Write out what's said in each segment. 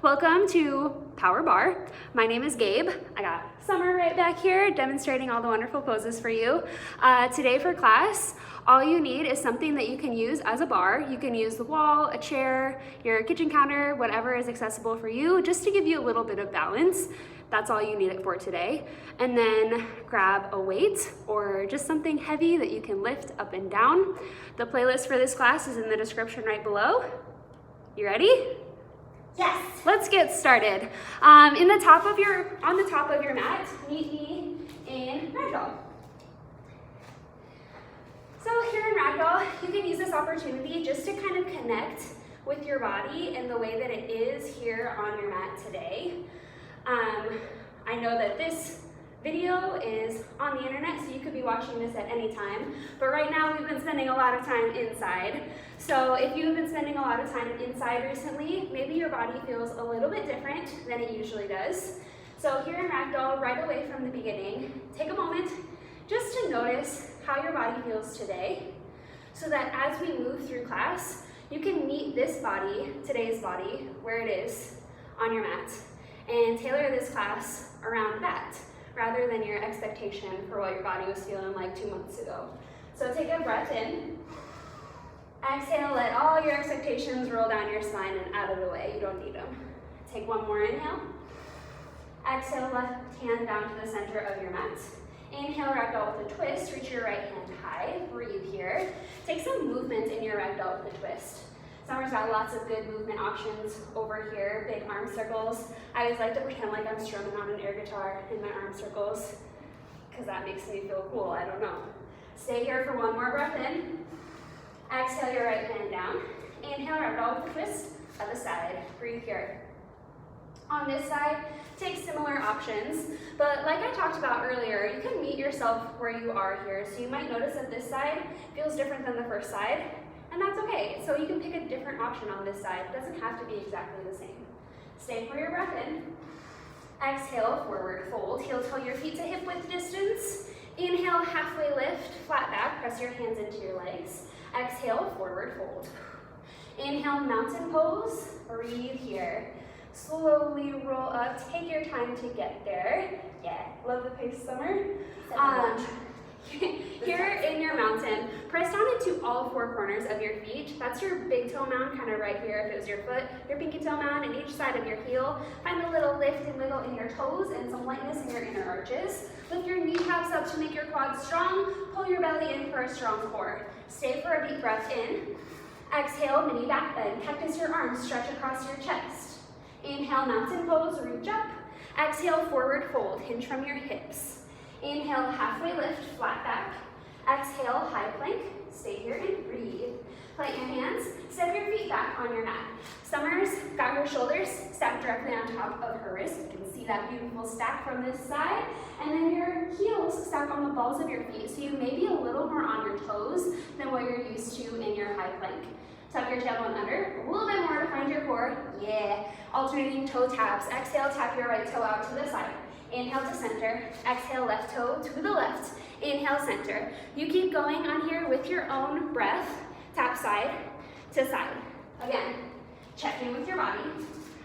Welcome to Power Bar. My name is Gabe. I got Summer right back here demonstrating all the wonderful poses for you. Today for class, all you need is something that you can use as a bar. You can use the wall, a chair, your kitchen counter, whatever is accessible for you, just to give you a little bit of balance. That's all you need it for today. And then grab a weight or just something heavy that you can lift up and down. The playlist for this class is in the description right below. You ready? Yes. Let's get started. On the top of your mat, meet me in ragdoll. So here in ragdoll, you can use this opportunity just to kind of connect with your body in the way that it is here on your mat today. I know that this video is on the internet, so you could be watching this at any time, but right now we've been spending a lot of time inside. So if you've been spending a lot of time inside recently, maybe your body feels a little bit different than it usually does. So here in ragdoll, right away from the beginning, take a moment just to notice how your body feels today, so that as we move through class, you can meet this body, today's body, where it is on your mat, and tailor this class around that, rather than your expectation for what your body was feeling like 2 months ago. So take a breath in. Exhale, let all your expectations roll down your spine and out of the way. You don't need them. Take one more inhale. Exhale, left hand down to the center of your mat. Inhale, ragdoll with a twist. Reach your right hand high. Breathe here. Take some movement in your ragdoll with a twist. Summer's got lots of good movement options over here. Big arm circles. I always like to pretend like I'm strumming on an air guitar in my arm circles, because that makes me feel cool. I don't know. Stay here for one more breath in. Exhale your right hand down. Inhale, ragdoll with a twist. Other side. Breathe here. On this side, take similar options, but like I talked about earlier, you can meet yourself where you are here. So you might notice that this side feels different than the first side, and that's okay. So you can pick a different option on this side. It doesn't have to be exactly the same. Stay for your breath in. Exhale, forward fold. Heel toe your feet to hip width distance. Inhale, halfway lift, flat back, press your hands into your legs. Exhale, forward fold. Inhale, mountain pose. Breathe here. Slowly roll up. Take your time to get there. Yeah, love the pace, Summer. Here in your mountain, press down into all four corners of your feet. That's your big toe mound, kind of right here if it was your foot. Your pinky toe mound and each side of your heel. Find a little lift and wiggle in your toes and some lightness in your inner arches. Lift your kneecaps up to make your quads strong. Pull your belly in for a strong core. Stay for a deep breath in. Exhale, mini back bend. Cactus your arms, stretch across your chest. Inhale, mountain pose, reach up. Exhale, forward fold, hinge from your hips. Inhale, halfway lift, flat back. Exhale, high plank. Stay here and breathe. Plant your hands, step your feet back on your mat. Summer's got her shoulders stacked directly on top of her wrist. You can see that beautiful stack from this side. And then your heels stack on the balls of your feet, so you may be a little more on your toes than what you're used to in your high plank. Tuck your tailbone under, a little bit more to find your core. Yeah. Alternating toe taps. Exhale, tap your right toe out to the side. Inhale to center. Exhale, left toe to the left. Inhale, center. You keep going on here with your own breath. Tap side to side. Again, check in with your body.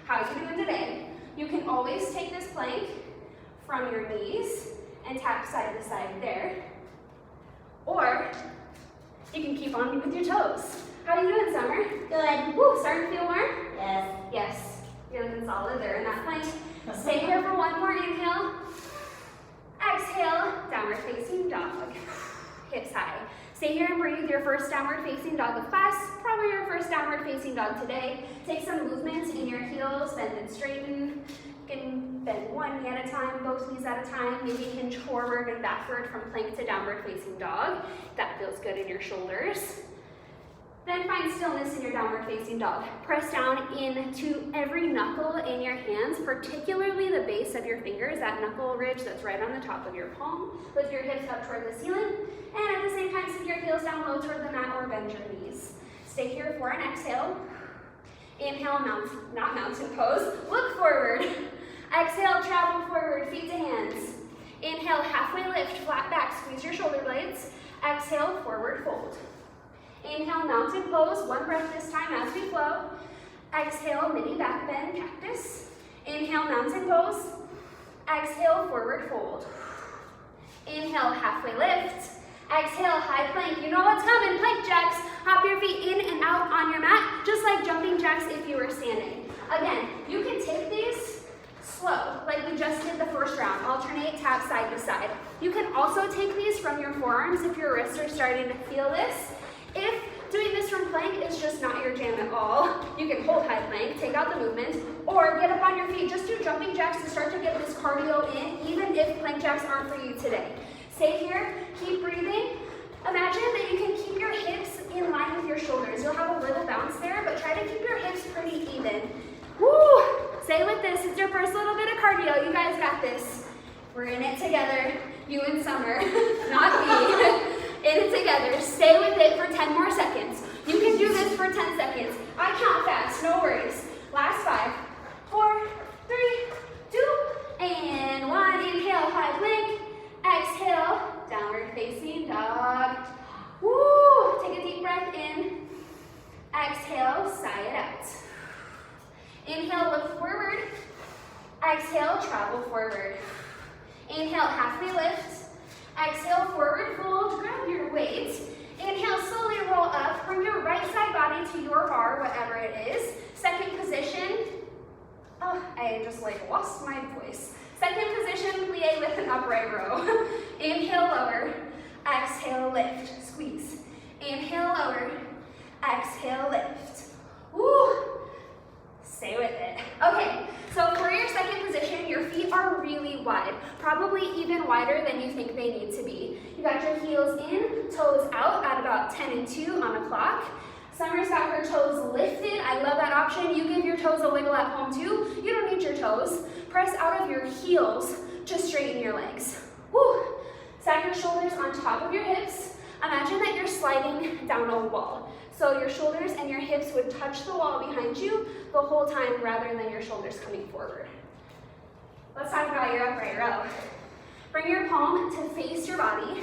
How are you doing today? You can always take this plank from your knees and tap side to side there. Or you can keep on with your toes. How are you doing, Summer? Good. Woo, starting to feel warm? Yes. Yes. You're looking solid there in that plank. Stay here for one more inhale. Exhale, downward facing dog. Hips high. Stay here and breathe your first downward facing dog of class. Probably your first downward facing dog today. Take some movement in your heels, bend and straighten. You can bend one knee at a time, both knees at a time. Maybe hinge forward and backward from plank to downward facing dog. That feels good in your shoulders. Then find stillness in your downward facing dog. Press down into every knuckle in your hands, particularly the base of your fingers, that knuckle ridge that's right on the top of your palm. Lift your hips up toward the ceiling, and at the same time, sink your heels down low toward the mat or bend your knees. Stay here for an exhale. Inhale, not mountain pose. Look forward. Exhale, travel forward, feet to hands. Inhale, halfway lift, flat back, squeeze your shoulder blades. Exhale, forward fold. Inhale, mountain pose, one breath this time as we flow. Exhale, mini back bend, cactus. Inhale, mountain pose. Exhale, forward fold. Inhale, halfway lift. Exhale, high plank. You know what's coming, plank jacks. Hop your feet in and out on your mat, just like jumping jacks if you were standing. Again, you can take these slow, like we just did the first round. Alternate, tap side to side. You can also take these from your forearms if your wrists are starting to feel this. If doing this from plank is just not your jam at all, you can hold high plank, take out the movement, or get up on your feet. Just do jumping jacks to start to get this cardio in, even if plank jacks aren't for you today. Stay here, keep breathing. Imagine that you can keep your hips in line with your shoulders. You'll have a little bounce there, but try to keep your hips pretty even. Woo! Stay with this. It's your first little bit of cardio. You guys got this. We're in it together. You and Summer, not me. In it together. Stay with it for 10 more seconds. You can do this for 10 seconds. I count fast, no worries. Last 5, 4, 3, 2, and 1. Inhale, high plank. Exhale, downward facing dog. Woo! Take a deep breath in. Exhale, sigh it out. Inhale, look forward. Exhale, travel forward. Inhale, halfway lift. Exhale, forward fold, grab your weight. Inhale, slowly roll up. Bring your right side body to your bar, whatever it is. Second position. Oh, I just lost my voice. Second position, plie with an upright row. Inhale, lower. Exhale, lift, squeeze. Inhale, lower. Exhale, lift. Woo! Stay with it. Okay, so for your second position, your feet are really wide, probably even wider than you think they need to be. You got your heels in, toes out at about 10 and 2 on a clock. Summer's got her toes lifted. I love that option. You give your toes a wiggle at home too. You don't need your toes. Press out of your heels to straighten your legs. Woo! Stack your shoulders on top of your hips. Imagine that you're sliding down a wall. So your shoulders and your hips would touch the wall behind you the whole time rather than your shoulders coming forward. Let's talk about your upright row. Bring your palm to face your body.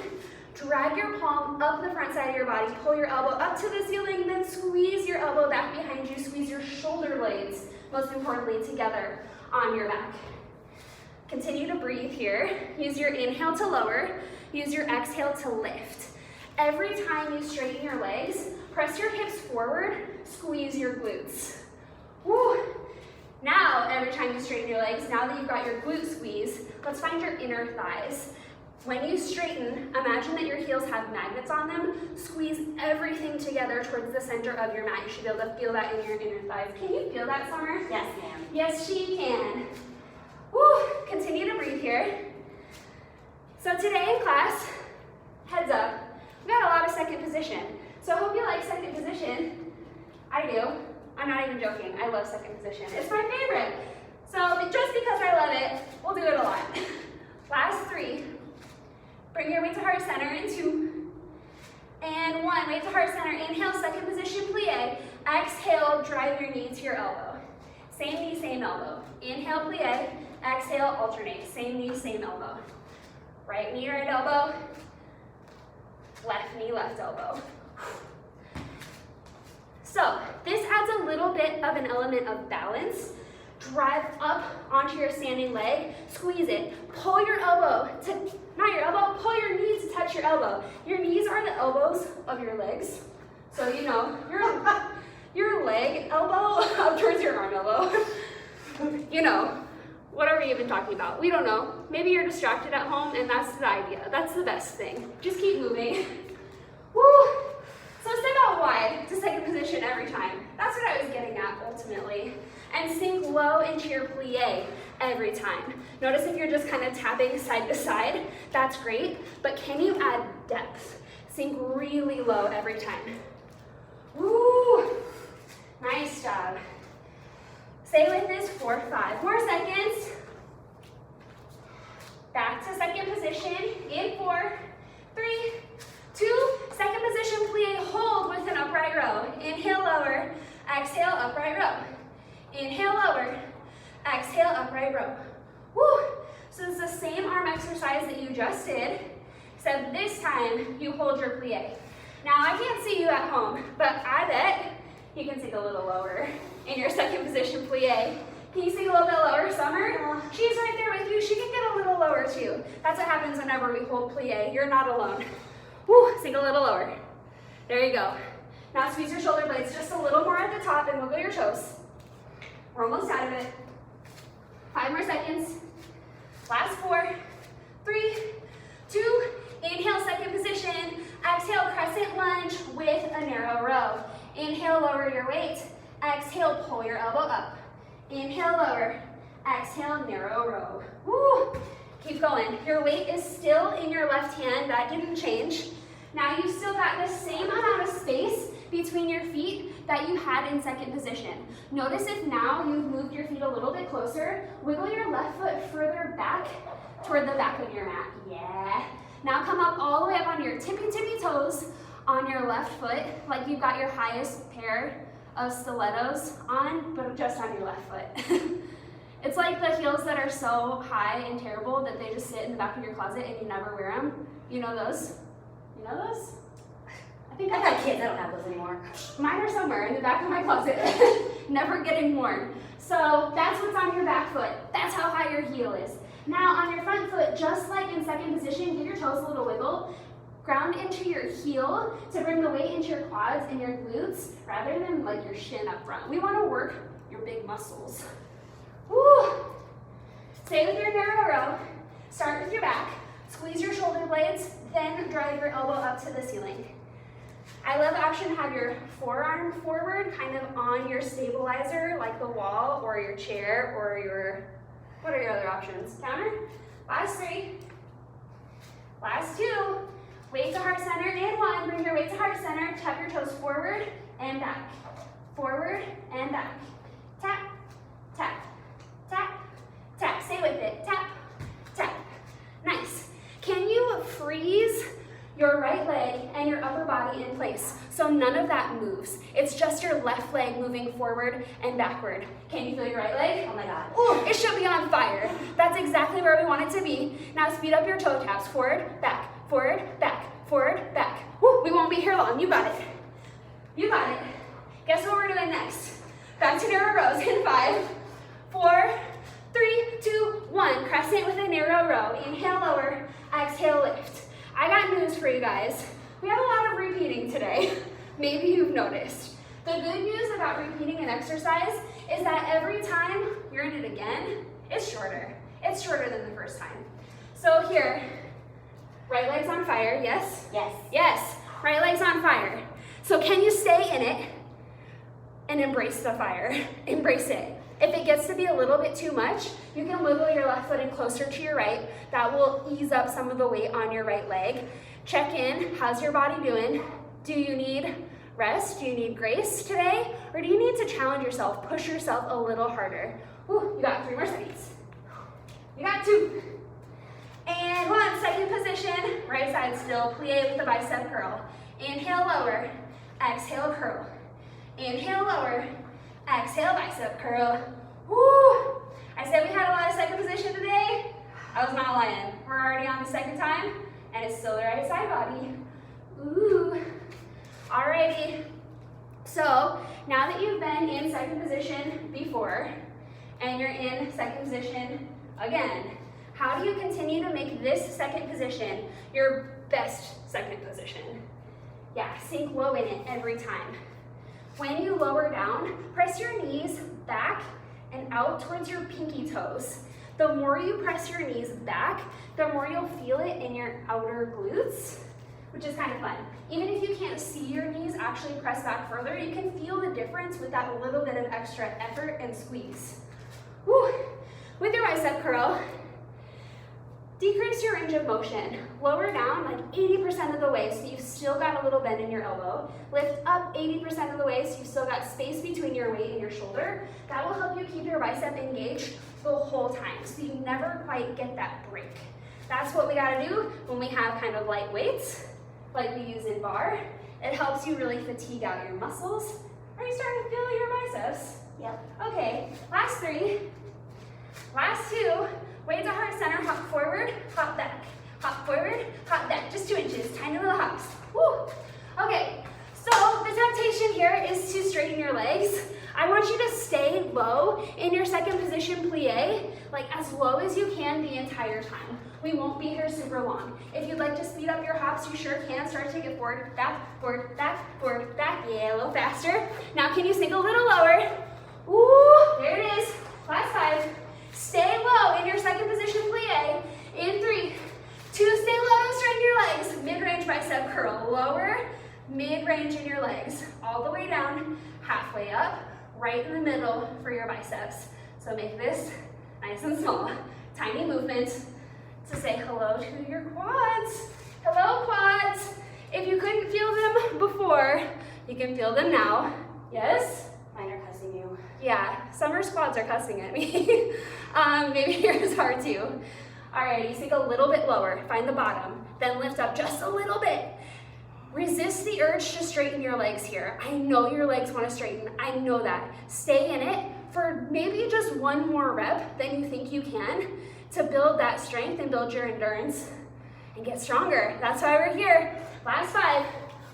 Drag your palm up the front side of your body. Pull your elbow up to the ceiling, then squeeze your elbow back behind you. Squeeze your shoulder blades, most importantly, together on your back. Continue to breathe here. Use your inhale to lower. Use your exhale to lift. Every time you straighten your legs, press your hips forward, squeeze your glutes. Woo! Now, every time you straighten your legs, now that you've got your glute squeeze, let's find your inner thighs. When you straighten, imagine that your heels have magnets on them. Squeeze everything together towards the center of your mat. You should be able to feel that in your inner thighs. Can you feel that, Summer? Yes, ma'am. Yes, she can. Woo! Continue to breathe here. So today in class, heads up, we got a lot of second position. So I hope you like second position. I do. I'm not even joking. I love second position. It's my favorite. So just because I love it, we'll do it a lot. Last 3. Bring your weight to heart center in 2. And 1, weight to heart center. Inhale, second position, plie. Exhale, drive your knee to your elbow. Same knee, same elbow. Inhale, plie. Exhale, alternate. Same knee, same elbow. Right knee, right elbow. Left knee, left elbow. So this adds a little bit of an element of balance. Drive up onto your standing leg, squeeze it. Pull your elbow to, not your elbow, pull your knees to touch your elbow. Your knees are the elbows of your legs. So you know, your leg elbow up towards your arm elbow. You know, what are we even talking about? We don't know. Maybe you're distracted at home and that's the idea. That's the best thing. Just keep moving. Woo! So step out wide to second position every time. That's what I was getting at ultimately. And sink low into your plie every time. Notice if you're just kind of tapping side to side, that's great, but can you add depth? Sink really low every time. Woo! Nice job. Stay with this for 5 more seconds. Back to second position in 4, 3, 2, second position, plie, hold with an upright row. Inhale, lower, exhale, upright row. Inhale, lower, exhale, upright row. Woo! So it's the same arm exercise that you just did, except this time you hold your plie. Now I can't see you at home, but I bet You can sink a little lower in your second position plie. Can you sink a little bit lower, Summer? She's right there with you. She can get a little lower too. That's what happens whenever we hold plie. You're not alone. Woo, sink a little lower. There you go. Now squeeze your shoulder blades just a little more at the top and wiggle your toes. We're almost out of it. 5 more seconds. Last 4, 3, 2, inhale, second position. Exhale, crescent lunge with a narrow row. Inhale, lower your weight. Exhale, pull your elbow up. Inhale, lower. Exhale, narrow row. Woo! Keep going. Your weight is still in your left hand. That didn't change. Now you've still got the same amount of space between your feet that you had in second position. Notice if now you've moved your feet a little bit closer, wiggle your left foot further back toward the back of your mat. Yeah. Now come up all the way up on your tippy toes on your left foot, like you've got your highest pair of stilettos on, but just on your left foot. It's like the heels that are so high and terrible that they just sit in the back of your closet and you never wear them. You know those? You know those? I got kids, I don't have those anymore. Mine are somewhere in the back of my closet, never getting worn. So that's what's on your back foot. That's how high your heel is. Now on your front foot, just like in second position, give your toes a little wiggle. Ground into your heel to bring the weight into your quads and your glutes rather than like your shin up front. We want to work your big muscles. Woo! Stay with your narrow row. Start with your back. Squeeze your shoulder blades, then drive your elbow up to the ceiling. I love the option to have your forearm forward, kind of on your stabilizer, like the wall or your chair or your, what are your other options? Counter? Last 3. Last 2. Weight to heart center and 1. Bring your weight to heart center. Tap your toes forward and back. Forward and back. Tap, tap, tap, tap. Stay with it. Tap, tap. Nice. Can you freeze your right leg and your upper body in place so none of that moves? It's just your left leg moving forward and backward. Can you feel your right leg? Oh my God. Ooh, it should be on fire. That's exactly where we want it to be. Now speed up your toe taps. Forward, back, forward, back, forward, back. Woo, we won't be here long. You got it. You got it. Guess what we're doing next? Back to narrow rows in 5, 4, 3, 2, 1. Crescent with a narrow row. Inhale, lower. Exhale, lift. I got news for you guys. We have a lot of repeating today. Maybe you've noticed. The good news about repeating an exercise is that every time you're in it again, it's shorter. It's shorter than the first time. So here, right leg's on fire, yes? Yes. Yes, right leg's on fire. So can you stay in it and embrace the fire? Embrace it. If it gets to be a little bit too much, you can wiggle your left foot in closer to your right. That will ease up some of the weight on your right leg. Check in, how's your body doing? Do you need rest? Do you need grace today? Or do you need to challenge yourself, push yourself a little harder? Ooh, you got 3 more seconds. You got 2. And 1, second position, right side still, plie with the bicep curl. Inhale, lower, exhale, curl. Inhale, lower, exhale, bicep curl. Woo! I said we had a lot of second position today. I was not lying. We're already on the second time, and it's still the right side body. Ooh. Alrighty. So, now that you've been in second position before, and you're in second position again, how do you continue to make this second position your best second position? Yeah, sink low in it every time. When you lower down, press your knees back and out towards your pinky toes. The more you press your knees back, the more you'll feel it in your outer glutes, which is kind of fun. Even if you can't see your knees actually press back further, you can feel the difference with that little bit of extra effort and squeeze. Woo. With your bicep curl, decrease your range of motion. Lower down like 80% of the way so you've still got a little bend in your elbow. Lift up 80% of the way so you've still got space between your weight and your shoulder. That will help you keep your bicep engaged the whole time so you never quite get that break. That's what we gotta do when we have kind of light weights like we use in bar. It helps you really fatigue out your muscles. Are you starting to feel your biceps? Yep. Okay, last 3. Last 2. Weight to heart center, hop forward, hop back. Hop forward, hop back. Just 2 inches, tiny little hops. Woo! Okay, so So the temptation here is to straighten your legs. I want you to stay low in your second position plie, like as low as you can the entire time. We won't be here super long. If you'd like to speed up your hops, you sure can. Start to take it forward, back, forward, back, forward, back. Yeah, a little faster. Now can you sink a little lower? Ooh, there it is. Last 5. Stay low in your second position plie. In 3, 2, stay low, don't straighten your legs. Mid-range bicep curl, lower, mid-range in your legs. All the way down, halfway up, right in the middle for your biceps. So make this nice and small. Tiny movement to say hello to your quads. Hello, quads. If you couldn't feel them before, you can feel them now. Yes? Mine are cussing you. Yeah, Summer's quads are cussing at me. Maybe yours are too. Alrighty, sink a little bit lower. Find the bottom. Then lift up just a little bit. Resist the urge to straighten your legs here. I know your legs want to straighten. I know that. Stay in it for maybe just one more rep than you think you can to build that strength and build your endurance and get stronger. That's why we're here. Last 5.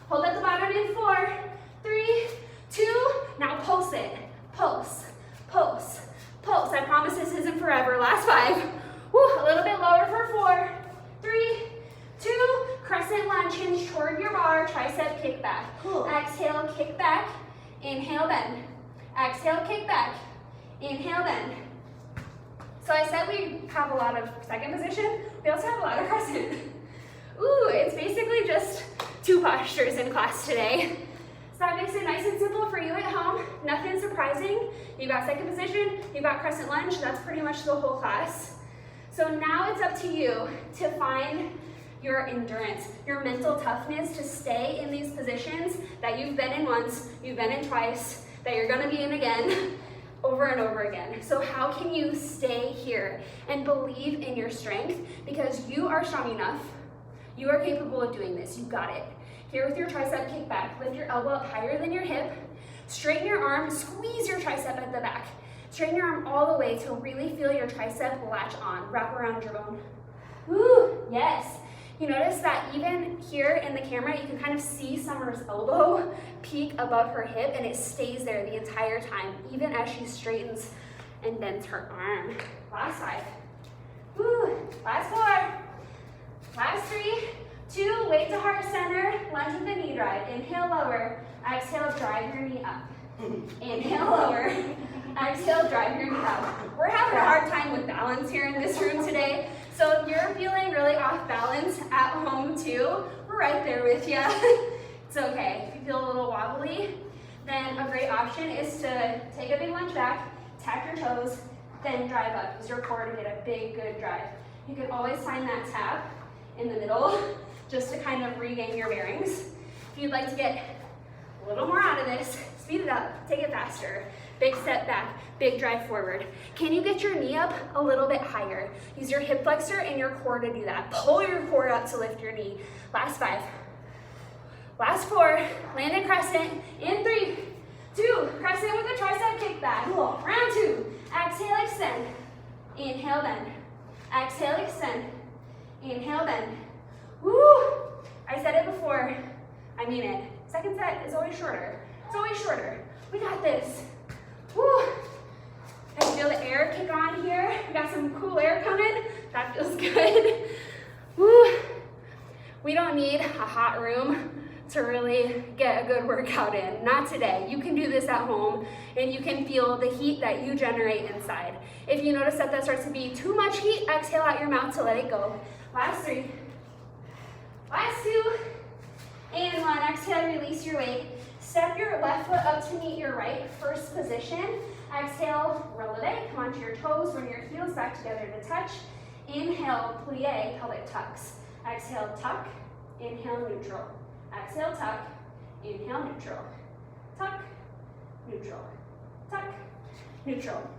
Hold at the bottom in 4, 3, 2. Now pulse it. Pulse, pulse, pulse. I promise this isn't forever. Last 5. Woo, a little bit lower for 4, 3, 2. Crescent lunge, hinge toward your bar, tricep kick back. Cool. Exhale, kick back. Inhale, bend. Exhale, kick back. Inhale, bend. So I said we have a lot of second position. We also have a lot of crescent. Ooh, it's basically just 2 postures in class today. So that makes it nice and simple for you at home. Nothing surprising. You got second position, you got crescent lunge. That's pretty much the whole class. So now it's up to you to find your endurance, your mental toughness to stay in these positions that you've been in once, you've been in twice, that you're gonna be in again, over and over again. So how can you stay here and believe in your strength? Because you are strong enough, you are capable of doing this, you got it. Here with your tricep kick back, lift your elbow up higher than your hip, straighten your arm, squeeze your tricep at the back. Straighten your arm all the way to really feel your tricep latch on, wrap around your bone. Woo, yes. You notice that even here in the camera, you can kind of see Summer's elbow peek above her hip and it stays there the entire time, even as she straightens and bends her arm. Last 5. Woo, last 4. Last 3, 2, weight to heart center, lunge with the knee drive. Inhale, lower. Exhale, drive your knee up. Inhale, lower. Exhale, drive your knee up. We're having a hard time with balance here in this room today. So if you're feeling really off balance at home too, we're right there with you. It's okay. If you feel a little wobbly, then a great option is to take a big lunge back, tap your toes, then drive up. Use your core to get a big, good drive. You can always find that tap in the middle just to kind of regain your bearings. If you'd like to get a little more out of this, speed it up, take it faster. Big step back, big drive forward. Can you get your knee up a little bit higher? Use your hip flexor and your core to do that. Pull your core up to lift your knee. Last 5. Last 4, land in crescent. In 3, 2, crescent with a tricep kick back. Cool. Round 2, exhale, extend. Inhale, bend. Exhale, extend. Inhale, bend. Woo! I said it before, I mean it. Second set is always shorter. It's always shorter. We got this. Woo! I feel the air kick on here. We got some cool air coming. That feels good. Woo! We don't need a hot room to really get a good workout in. Not today. You can do this at home and you can feel the heat that you generate inside. If you notice that starts to be too much heat, exhale out your mouth to let it go. Last 3. Last 2. And 1. Exhale, release your weight. Step your left foot up to meet your right, first position. Exhale, releve, come onto your toes, bring your heels back together to touch. Inhale, plie, pelvic tucks. Exhale, tuck, inhale, neutral. Exhale, tuck, inhale, neutral. Tuck, neutral, tuck, neutral.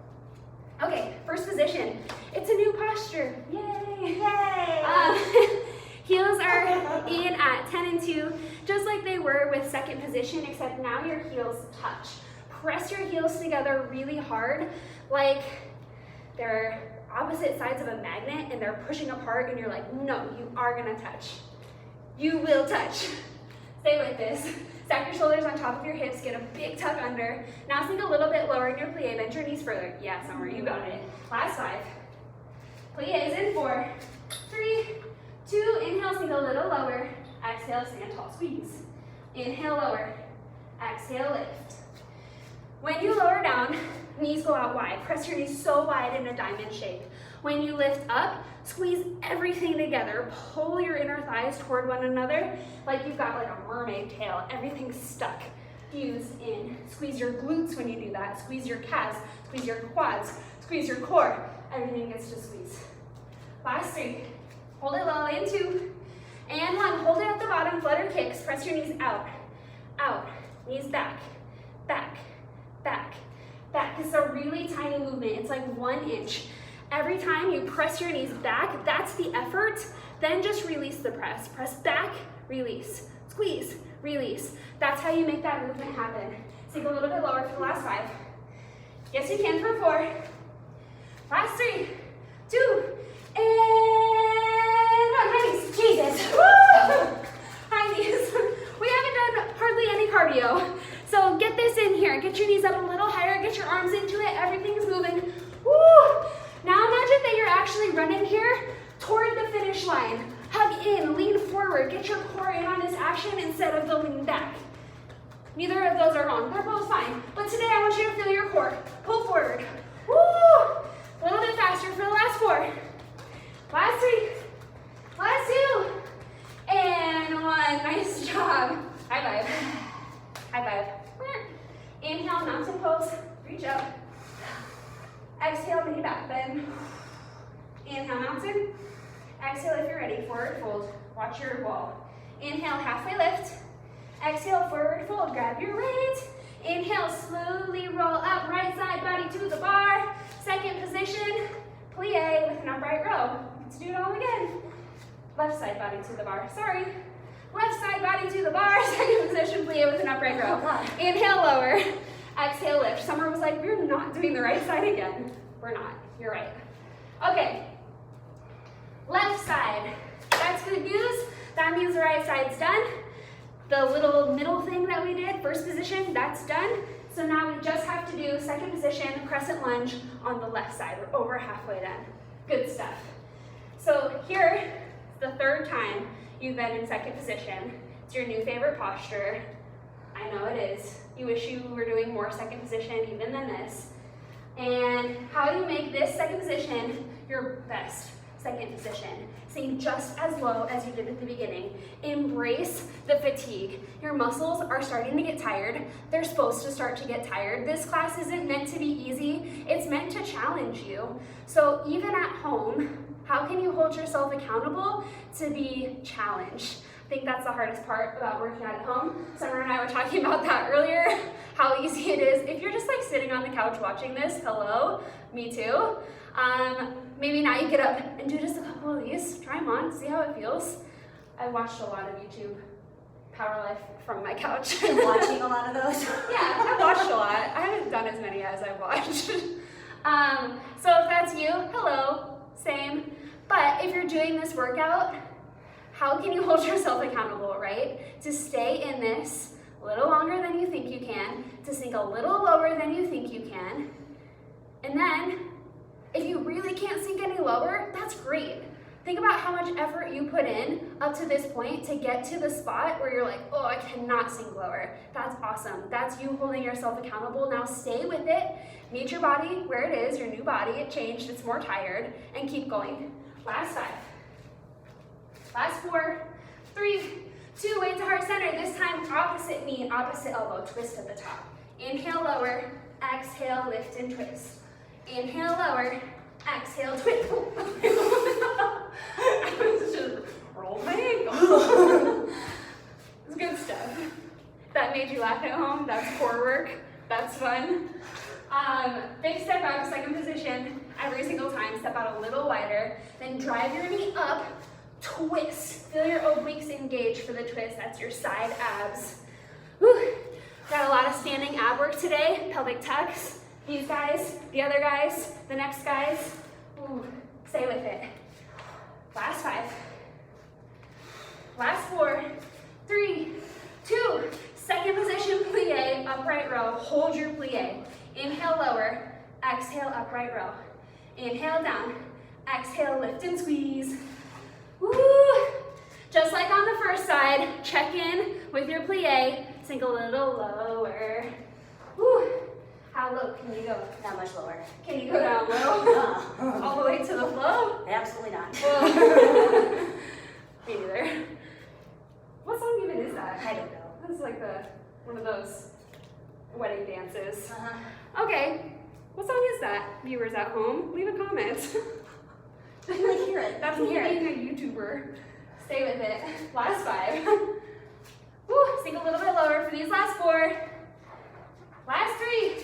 Okay, first position. It's a new posture, yay! Yay! Heels are in at 10 and 2, just like they were with second position, except now your heels touch. Press your heels together really hard, like they're opposite sides of a magnet and they're pushing apart and you're like, no, you are gonna touch. You will touch. Stay with this. Stack your shoulders on top of your hips, get a big tuck under. Now sink a little bit lower in your plie, bend your knees further. Yeah, Summer, you got it. Last 5. Plie is in 4, 3, 2, inhale, sink a little lower. Exhale, stand tall, squeeze. Inhale, lower. Exhale, lift. When you lower down, knees go out wide. Press your knees so wide in a diamond shape. When you lift up, squeeze everything together. Pull your inner thighs toward one another like you've got like a mermaid tail. Everything's stuck. Fuse in. Squeeze your glutes when you do that. Squeeze your calves. Squeeze your quads. Squeeze your core. Everything gets to squeeze. Last 3. Hold it low in 2. And 1. Hold it at the bottom. Flutter kicks. Press your knees out. Out. Knees back. Back. Back. Back. This is a really tiny movement. It's like 1 inch. Every time you press your knees back, that's the effort. Then just release the press. Press back, release. Squeeze, release. That's how you make that movement happen. Sink a little bit lower for the last 5. Yes, you can for 4. Last 3, 2, and 1. High knees. Jesus. Woo! High knees. We haven't done hardly any cardio. So get this in here. Get your knees up a little higher. Get your arms into it. Everything's moving. Woo! Now imagine that you're actually running here toward the finish line. Hug in, lean forward, get your core in on this action instead of the lean back. Neither of those are wrong, they're both fine. But today I want you to feel your core. Pull forward. Woo! A little bit faster for the last 4. Last 3. Last 2. And 1. Nice job. High five. High five. Inhale, mountain pose. Reach up. Exhale, mini back bend. Inhale, mountain. Exhale, if you're ready, forward fold. Watch your wall. Inhale, halfway lift. Exhale, forward fold. Grab your weight. Inhale, slowly roll up. Right side body to the bar. Second position, plie with an upright row. Let's do it all again. Left side body to the bar. Sorry. Left side body to the bar. Second position, plie with an upright row. Inhale, lower. Exhale, lift. Summer was like, we're not doing the right side again. We're not. You're right. Okay. Left side. That's good news. That means the right side's done. The little middle thing that we did, first position, that's done. So now we just have to do second position, crescent lunge on the left side. We're over halfway done. Good stuff. So here, the 3rd time you've been in second position. It's your new favorite posture. I know it is. You wish you were doing more second position even than this. And how you make this second position your best second position. Sink just as low as you did at the beginning. Embrace the fatigue. Your muscles are starting to get tired. They're supposed to start to get tired. This class isn't meant to be easy. It's meant to challenge you. So even at home, how can you hold yourself accountable to be challenged? I think that's the hardest part about working out at home. Summer and I were talking about that earlier, how easy it is. If you're just like sitting on the couch watching this, hello, me too. Maybe now you get up and do just a couple of these, try them on, see how it feels. I watched a lot of YouTube Power Life from my couch. Been watching a lot of those? Yeah, I've watched a lot. I haven't done as many as I've watched. So if that's you, hello, same. But if you're doing this workout, how can you hold yourself accountable, right? To stay in this a little longer than you think you can, to sink a little lower than you think you can. And then, if you really can't sink any lower, that's great. Think about how much effort you put in up to this point to get to the spot where you're like, oh, I cannot sink lower. That's awesome. That's you holding yourself accountable. Now stay with it. Meet your body where it is, your new body. It changed, it's more tired, and keep going. Last 5. Last 4, 3, 2, weight to heart center. This time, opposite knee, opposite elbow, twist at the top. Inhale, lower, exhale, lift and twist. Inhale, lower, exhale, twist. I was just roll my ankle. It's good stuff. That made you laugh at home. That's core work. That's fun. Big step out, second position. Every single time, step out a little wider. Then drive your knee up. Twist. Feel your obliques engage for the twist. That's your side abs. Whew. Got a lot of standing ab work today. Pelvic tucks. These guys, the other guys, the next guys. Ooh, stay with it. Last 5. Last 4, 3, 2, Second position, plie, upright row. Hold your plie. Inhale, lower. Exhale, upright row. Inhale, down. Exhale, lift and squeeze. Woo! Just like on the first side, check in with your plie. Sink a little lower. Woo! How low can you go? Not much lower. Can you go down low? All the way to the flow? Absolutely not. Whoa. Me neither. What song even is that? I don't know. That's like one of those wedding dances. Uh-huh. Okay, what song is that? Viewers at home, leave a comment. I can like hear it. That's me being a YouTuber. Stay with it. Last 5. Woo, sink a little bit lower for these last 4. Last 3,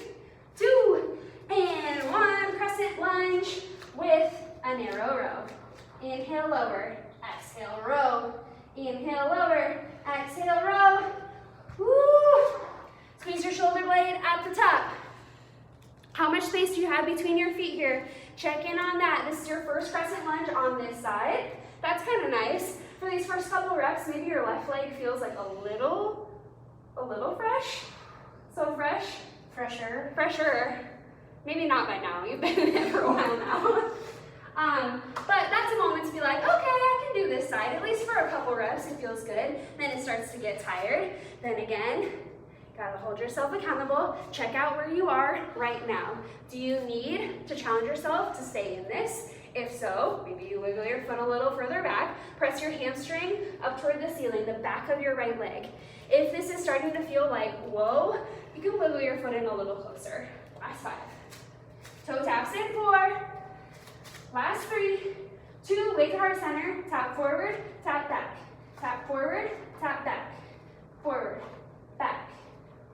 2, and 1. Crescent lunge with a narrow row. Inhale, lower. Exhale, row. Inhale, lower. Exhale, row. Woo! Squeeze your shoulder blade at the top. How much space do you have between your feet here? Check in on that. This is your first crescent lunge on this side. That's kind of nice. For these first couple reps, maybe your left leg feels like a little fresh. So fresh. Fresher. Maybe not by now. You've been in it for a while now. But that's a moment to be like, okay, I can do this side. At least for a couple reps, it feels good. Then it starts to get tired. Then again, gotta hold yourself accountable. Check out where you are right now. Do you need to challenge yourself to stay in this? If so, maybe you wiggle your foot a little further back. Press your hamstring up toward the ceiling, the back of your right leg. If this is starting to feel like, whoa, you can wiggle your foot in a little closer. Last 5. Toe taps in 4. Last 3, 2, weight to heart center, tap forward, tap back. Tap forward, tap back. Forward, back,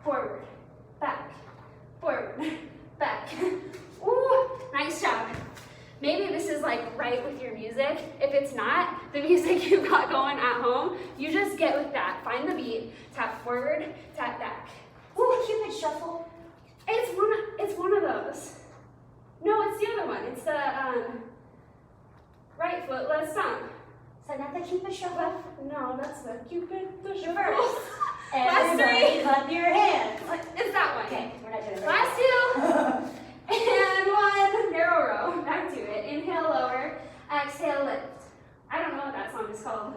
forward, back, forward, back. Ooh, nice job. Maybe this is like right with your music. If it's not, the music you've got going at home, you just get with that. Find the beat, tap forward, tap back. Ooh, Cupid shuffle. It's one of those. No, it's the other one. It's the right foot, let's stomp. Is that not the Cupid shuffle? No, that's the Cupid, the Reverse. shuffle. Last 3. Clap your hands. It's that one. Okay, we're not doing it. Last 2. And 1. Narrow row. Back to it. Inhale, lower. Exhale, lift. I don't know what that song is called.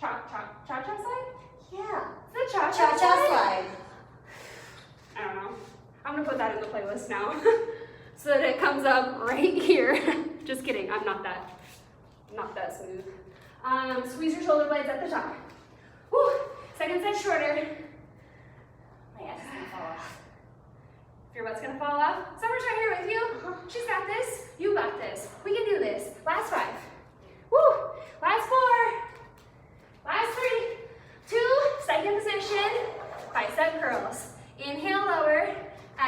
Cha-cha slide? Yeah. It's the cha-cha Cha-cha slide. slide. I don't know. I'm gonna put that in the playlist now so that it comes up right here. Just kidding, I'm not that smooth. Squeeze your shoulder blades at the top. Woo. Second set shorter. My ass is gonna fall off. If your butt's gonna fall off, Summer's right here with you. She's got this, you got this. We can do this. Last 5. Woo. Last 4. Last 3, 2, second position, bicep curls. Inhale, lower,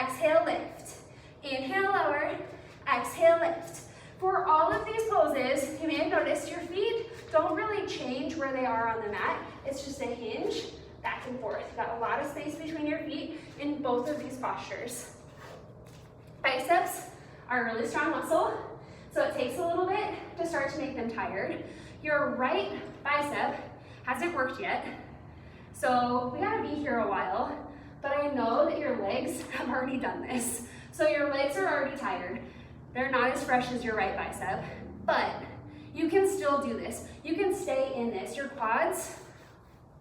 exhale, lift. Inhale, lower, exhale, lift. For all of these poses, you may have noticed your feet don't really change where they are on the mat. It's just a hinge back and forth. You've got a lot of space between your feet in both of these postures. Biceps are a really strong muscle, so it takes a little bit to start to make them tired. Your right bicep hasn't worked yet, so we gotta be here a while, but I know that your legs have already done this. So your legs are already tired. They're not as fresh as your right bicep, but you can still do this. You can stay in this. Your quads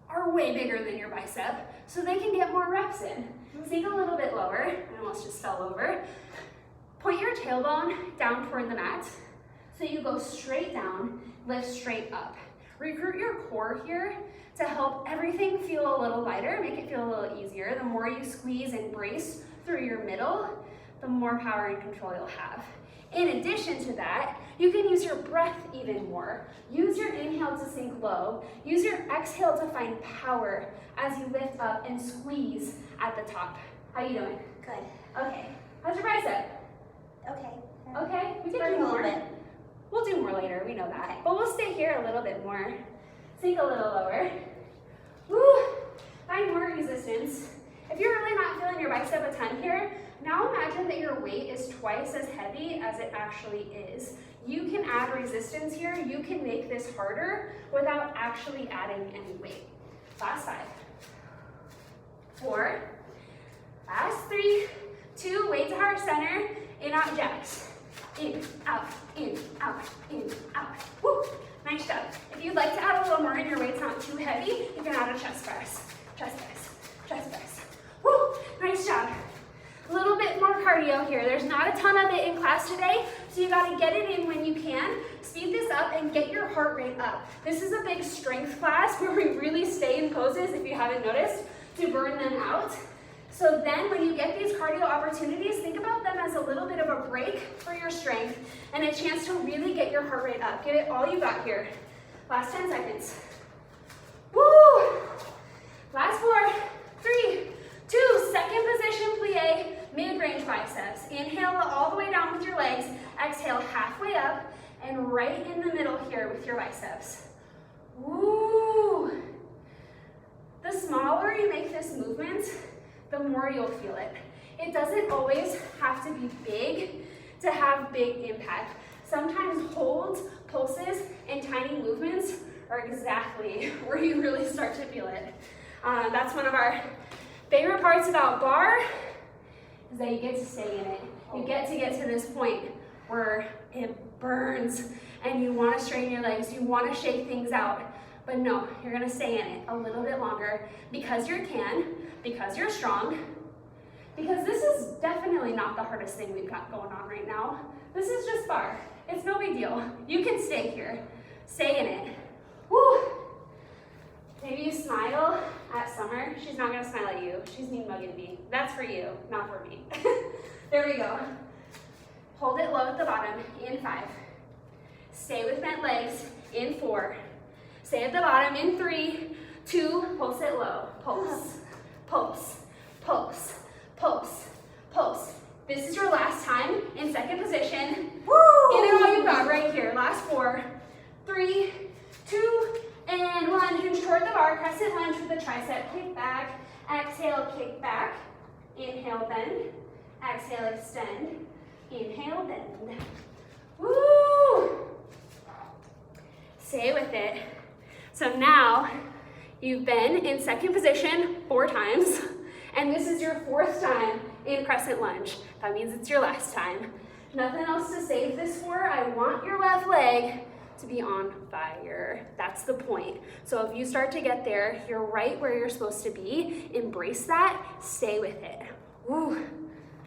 are way bigger than your bicep, so they can get more reps in. Sink a little bit lower. I almost just fell over. Point your tailbone down toward the mat, so you go straight down, lift straight up. Recruit your core here to help everything feel a little lighter, make it feel a little easier. The more you squeeze and brace through your middle, the more power and control you'll have. In addition to that, you can use your breath even more. Use your inhale to sink low. Use your exhale to find power as you lift up and squeeze at the top. How you doing? Good. Okay. How's your bicep? Okay. Okay, we can Burning do a little more. bit. We'll do more later, we know that. Okay. But we'll stay here a little bit more. Sink a little lower. Woo! Find more resistance. If you're really not feeling your bicep a ton here, now imagine that your weight is twice as heavy as it actually is. You can add resistance here. You can make this harder without actually adding any weight. Last 5. 4. Last 3, 2, weight to heart center, in, out, jacks. In, out, in, out, in, out. Woo, nice job. If you'd like to add a little more and your weight's not too heavy, you can add a chest press, chest press, chest press. Woo, nice job. A little bit more cardio here. There's not a ton of it in class today, so you gotta get it in when you can. Speed this up and get your heart rate up. This is a big strength class where we really stay in poses, if you haven't noticed, to burn them out. So then when you get these cardio opportunities, think about them as a little bit of a break for your strength and a chance to really get your heart rate up. Give it all you got here. Last 10 seconds. Woo! Last 4, 3, 2, second position plie, mid-range biceps. Inhale all the way down with your legs. Exhale halfway up and right in the middle here with your biceps. Woo! The smaller you make this movement, the more you'll feel it. It doesn't always have to be big to have big impact. Sometimes holds, pulses, and tiny movements are exactly where you really start to feel it. That's one of our favorite parts about barre, is that you get to stay in it. You get to this point where it burns and you want to straighten your legs, you want to shake things out. But no, you're gonna stay in it a little bit longer because you can, because you're strong, because this is definitely not the hardest thing we've got going on right now. This is just barre. It's no big deal. You can stay here. Stay in it. Woo! Maybe you smile at Summer. She's not gonna smile at you. She's mean mugging me. That's for you, not for me. There we go. Hold it low at the bottom in 5. Stay with bent legs in 4. Stay at the bottom in 3, 2, pulse it low. Pulse, pulse, pulse, pulse, pulse. This is your last time in second position. Woo! In and all you got right here. Last 4, 3, 2, and 1. Hinge toward the bar. Crescent lunge with the tricep. Kick back. Exhale, kick back. Inhale, bend. Exhale, extend. Inhale, bend. Woo! Stay with it. So now you've been in second position 4 times, and this is your 4th time in crescent lunge. That means it's your last time. Nothing else to save this for. I want your left leg to be on fire. That's the point. So if you start to get there, you're right where you're supposed to be. Embrace that, stay with it. Woo,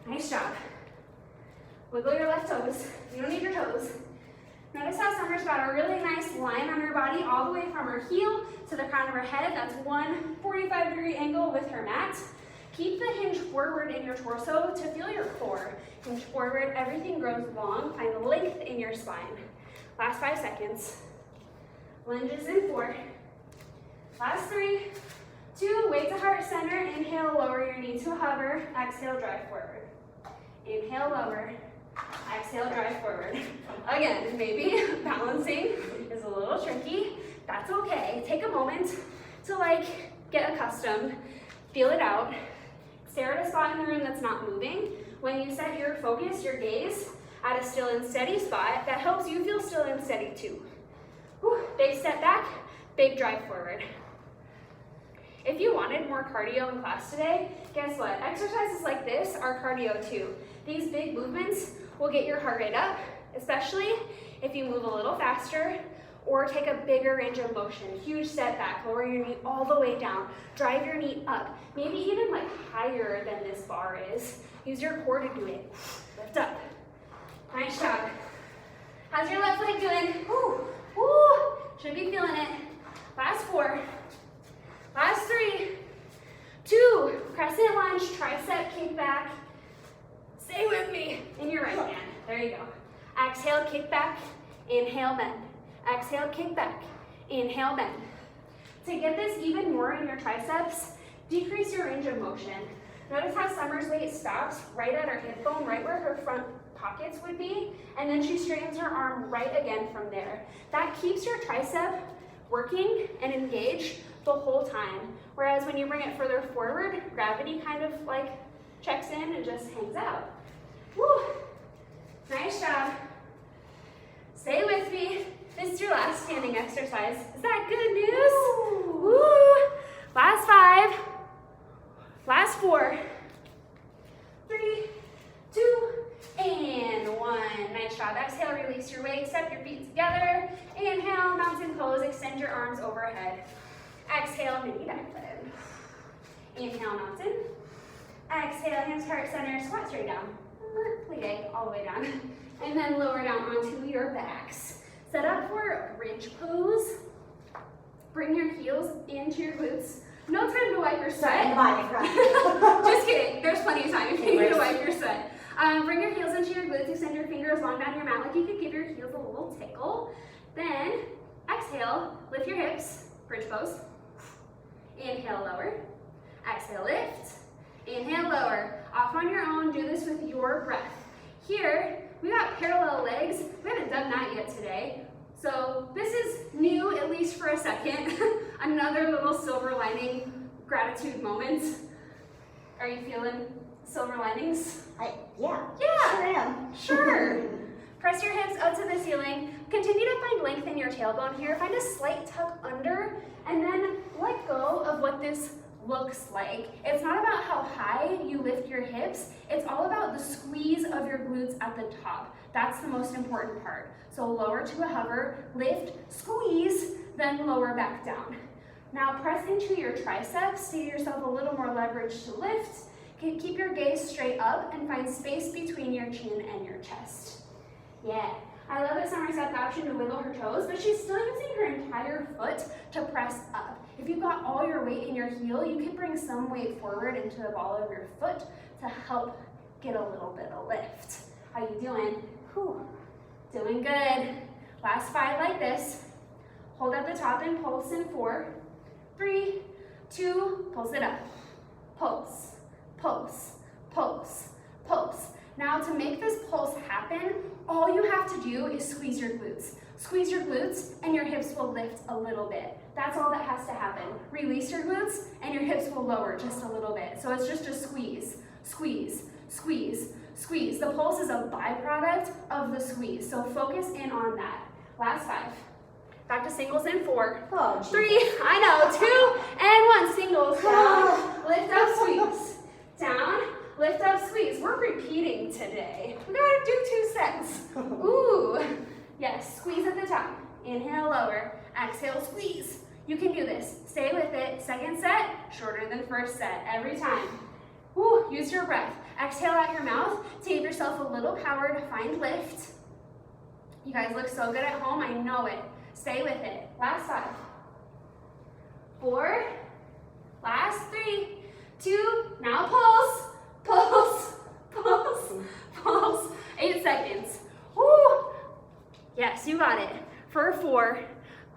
nice job. Wiggle your left toes. You don't need your toes. Notice how Summer's got a really nice line on her body all the way from her heel to the crown of her head. That's one 45-degree angle with her mat. Keep the hinge forward in your torso to feel your core. Hinge forward, everything grows long. Find length in your spine. Last 5 seconds. Lunges in 4. Last 3, 2, weight to heart center. Inhale, lower your knee to hover. Exhale, drive forward. Inhale, lower. Exhale, drive forward. Again, maybe balancing is a little tricky. That's okay. Take a moment to get accustomed, feel it out. Stare at a spot in the room that's not moving. When you set your focus, your gaze at a still and steady spot, that helps you feel still and steady too. Whew. Big step back, big drive forward. If you wanted more cardio in class today, guess what? Exercises like this are cardio too. These big movements will get your heart rate up, especially if you move a little faster or take a bigger range of motion. Huge step back, lower your knee all the way down, drive your knee up, maybe even higher than this bar is. Use your core to do it. Lift up. Nice job. How's your left leg doing? Woo, woo. Should be feeling it. Last 4. Last 3, 2, crescent lunge, tricep kick back. Stay with me in your right hand. There you go. Exhale, kick back. Inhale, bend. Exhale, kick back. Inhale, bend. To get this even more in your triceps, decrease your range of motion. Notice how Summer's weight stops right at her hip bone, right where her front pockets would be, and then she straightens her arm right again from there. That keeps your tricep working and engaged the whole time. Whereas when you bring it further forward, gravity kind of checks in and just hangs out. Woo! Nice job. Stay with me. This is your last standing exercise. Is that good news? Woo! Last 5. job. Exhale, release your weight, step your feet together. Inhale, mountain pose, extend your arms overhead. Exhale, mini backbend. Inhale, mountain. Exhale, hands heart center, squat straight down. Plie all the way down. And then lower down onto your backs. Set up for bridge pose. Bring your heels into your glutes. No time to wipe your sweat. Just kidding. There's plenty of time if you need to wipe your sweat. Bring your heels into your glutes. Extend your fingers long down your mat like you could give your heels a little tickle. Then exhale, lift your hips, bridge pose. Inhale, lower. Exhale, lift. Inhale, lower. Off on your own. Do this with your breath. Here, we got parallel legs. We haven't done that yet today. So this is new, at least for a second. Another little silver lining gratitude moment. Are you feeling silver linings? Yeah. Sure am. Sure. Press your hips up to the ceiling. Continue to find length in your tailbone here. Find a slight tuck under, and then let go of what this looks like. It's not about how high you lift your hips. It's all about the squeeze of your glutes at the top. That's the most important part. So lower to a hover, lift, squeeze, then lower back down. Now press into your triceps. Give yourself a little more leverage to lift. Keep your gaze straight up and find space between your chin and your chest. Yeah. I love that Summer's got the option to wiggle her toes, but she's still using her entire foot to press up. If you've got all your weight in your heel, you can bring some weight forward into the ball of your foot to help get a little bit of lift. How you doing? Whew. Doing good. Last 5 like this. Hold at the top and pulse in 4, 3, 2, pulse it up. Pulse, pulse, pulse, pulse. Now to make this pulse happen, all you have to do is squeeze your glutes. Squeeze your glutes and your hips will lift a little bit. That's all that has to happen. Release your glutes and your hips will lower just a little bit. So it's just a squeeze, squeeze, squeeze, squeeze. The pulse is a byproduct of the squeeze. So focus in on that. Last 5. Back to singles in 4, 3, I know, 2, and 1. Singles, down, lift up, squeeze. Down, lift up, squeeze. We're repeating today. We gotta do 2 sets. Ooh, yes, squeeze at the top. Inhale, lower. Exhale, squeeze. You can do this. Stay with it. Second set, shorter than first set, every time. Ooh, use your breath. Exhale out your mouth to give yourself a little power to find lift. You guys look so good at home, I know it. Stay with it. Last 5, 4, last 3, 2, now pulse, pulse, pulse, pulse. 8 seconds. Woo! Yes, you got it. For 4,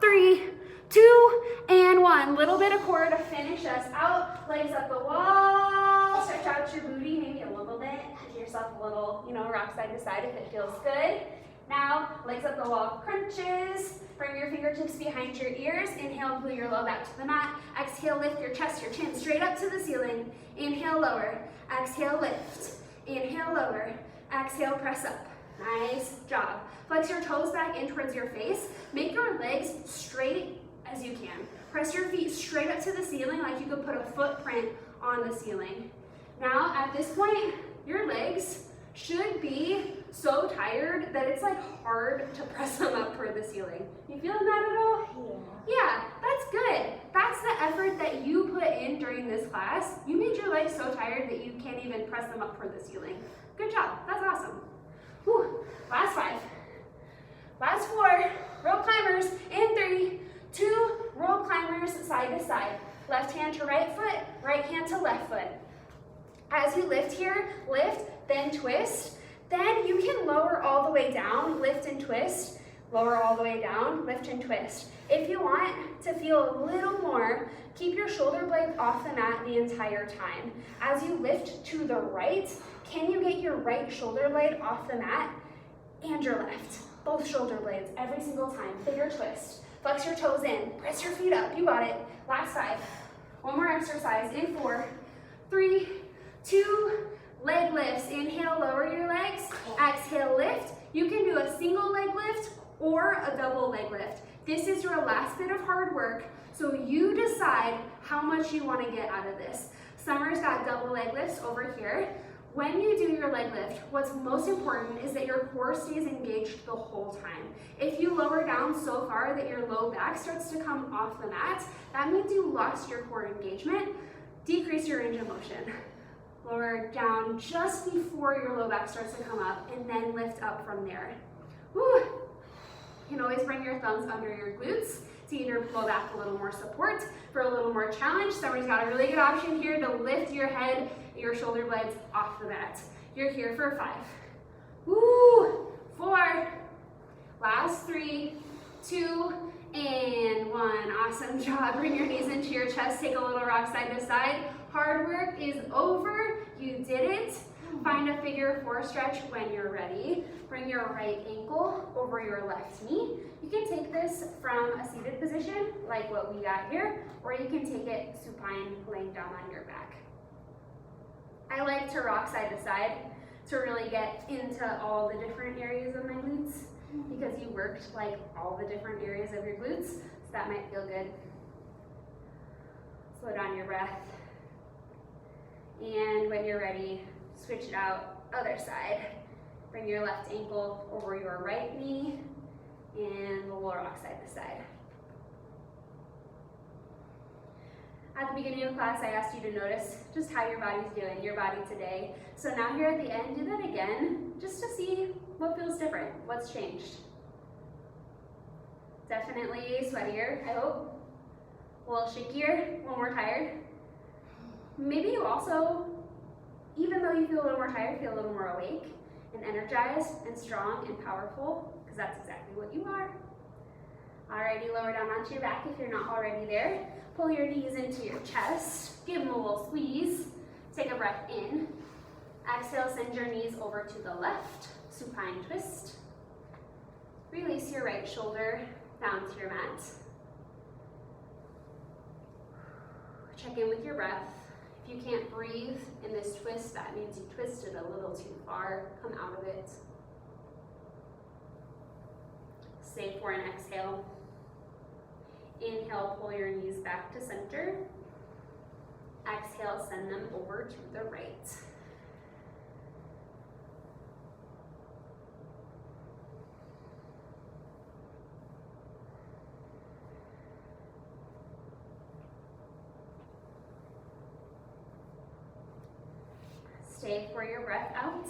3, 2, and 1. Little bit of core to finish us out. Legs up the wall. Stretch out your booty, maybe a little bit. Give yourself a little, rock side to side if it feels good. Now, legs up the wall, crunches. Bring your fingertips behind your ears. Inhale, glue your low back to the mat. Exhale, lift your chest, your chin straight up to the ceiling. Inhale, lower. Exhale, lift. Inhale, lower. Exhale, press up. Nice job. Flex your toes back in towards your face. Make your legs straight as you can. Press your feet straight up to the ceiling like you could put a footprint on the ceiling. Now, at this point, your legs should be so tired that it's like hard to press them up for the ceiling. You feeling that at all? Yeah, that's good. That's the effort that you put in during this class. You made your legs so tired that you can't even press them up for the ceiling. Good job. That's awesome. Whew. Last 5. Last 4. Rope climbers in 3, 2. Rope climbers side to side. Left hand to right foot, right hand to left foot. As you lift here, lift, then twist. Then you can lower all the way down, lift and twist. Lower all the way down, lift and twist. If you want to feel a little more, keep your shoulder blades off the mat the entire time. As you lift to the right, can you get your right shoulder blade off the mat and your left? Both shoulder blades every single time. Bigger twist. Flex your toes in. Press your feet up. You got it. Last 5. One more exercise in 4, 3, 2, leg lifts. Inhale, lower your legs. Exhale, lift. You can do a single leg lift or a double leg lift. This is your last bit of hard work, so you decide how much you want to get out of this. Summer's got double leg lifts over here. When you do your leg lift, what's most important is that your core stays engaged the whole time. If you lower down so far that your low back starts to come off the mat, that means you lost your core engagement. Decrease your range of motion. Lower down just before your low back starts to come up, and then lift up from there. Woo. You can always bring your thumbs under your glutes to give your low back a little more support for a little more challenge. Somebody's got a really good option here to lift your head, your shoulder blades off the mat. You're here for 5. Woo. 4. Last 3, 2, and 1. Awesome job. Bring your knees into your chest. Take a little rock side to side. Hard work is over. You did it. Find a figure 4 stretch when you're ready. Bring your right ankle over your left knee. You can take this from a seated position, like what we got here, or you can take it supine, laying down on your back. I like to rock side to side to really get into all the different areas of my glutes, because you worked like all the different areas of your glutes, so that might feel good. Slow down your breath. And when you're ready, switch it out, other side. Bring your left ankle over your right knee, and we'll rock side to side. At the beginning of class, I asked you to notice just how your body's doing, your body today. So now here at the end, do that again, just to see what feels different, what's changed. Definitely sweatier, I hope. A little shakier, a little more tired. Maybe you also, even though you feel a little more tired, feel a little more awake and energized and strong and powerful, because that's exactly what you are. Alrighty, lower down onto your back if you're not already there. Pull your knees into your chest. Give them a little squeeze. Take a breath in. Exhale, send your knees over to the left. Supine twist. Release your right shoulder down to your mat. Check in with your breath. If you can't breathe in this twist, that means you twisted a little too far. Come out of it. Stay for an exhale. Inhale, pull your knees back to center. Exhale, send them over to the right. Stay for your breath out.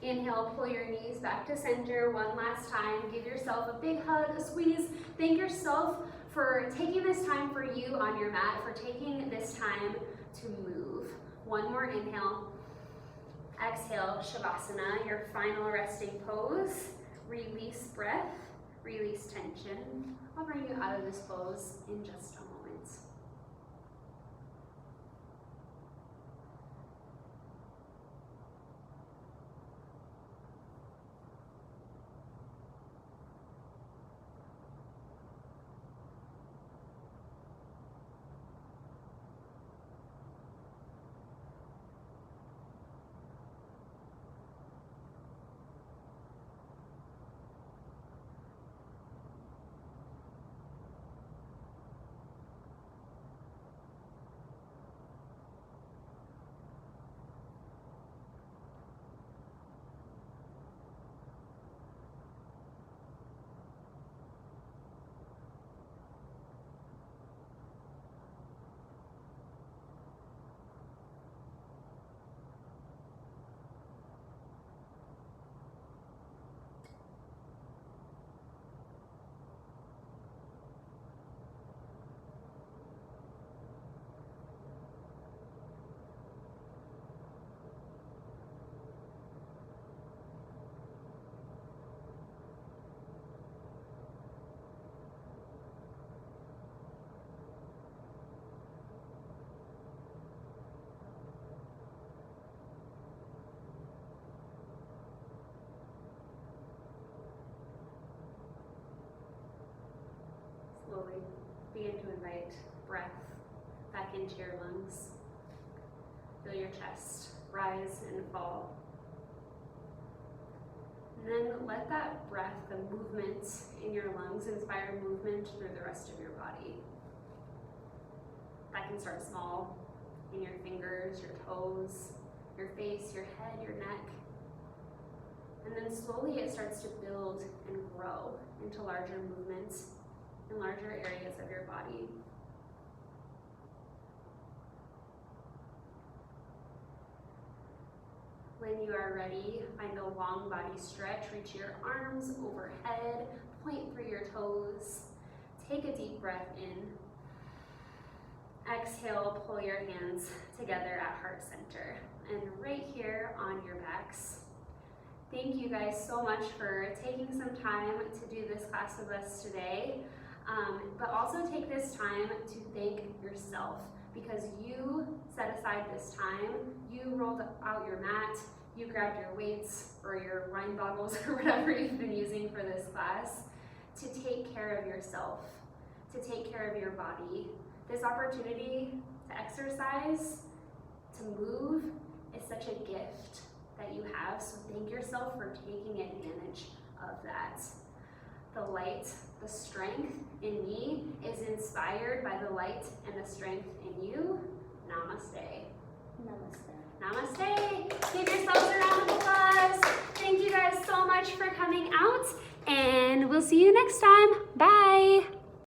Inhale, pull your knees back to center one last time. Give yourself a big hug, a squeeze. Thank yourself for taking this time for you on your mat, for taking this time to move. One more inhale. Exhale, shavasana, your final resting pose. Release breath, release tension. I'll bring you out of this pose in just a moment. Slowly begin to invite breath back into your lungs. Feel your chest rise and fall. And then let that breath, the movement in your lungs, inspire movement through the rest of your body. That can start small, in your fingers, your toes, your face, your head, your neck. And then slowly it starts to build and grow into larger movements in larger areas of your body. When you are ready, find a long body stretch. Reach your arms overhead, point through your toes. Take a deep breath in. Exhale, pull your hands together at heart center. And right here on your backs. Thank you guys so much for taking some time to do this class with us today. But also take this time to thank yourself because you set aside this time. You rolled out your mat, you grabbed your weights or your wine bottles or whatever you've been using for this class to take care of yourself, to take care of your body. This opportunity to exercise, to move, is such a gift that you have, so thank yourself for taking advantage of that. The light, the strength in me is inspired by the light and the strength in you. Namaste. Namaste. Namaste. Give yourselves a round of applause. Thank you guys so much for coming out, and we'll see you next time. Bye.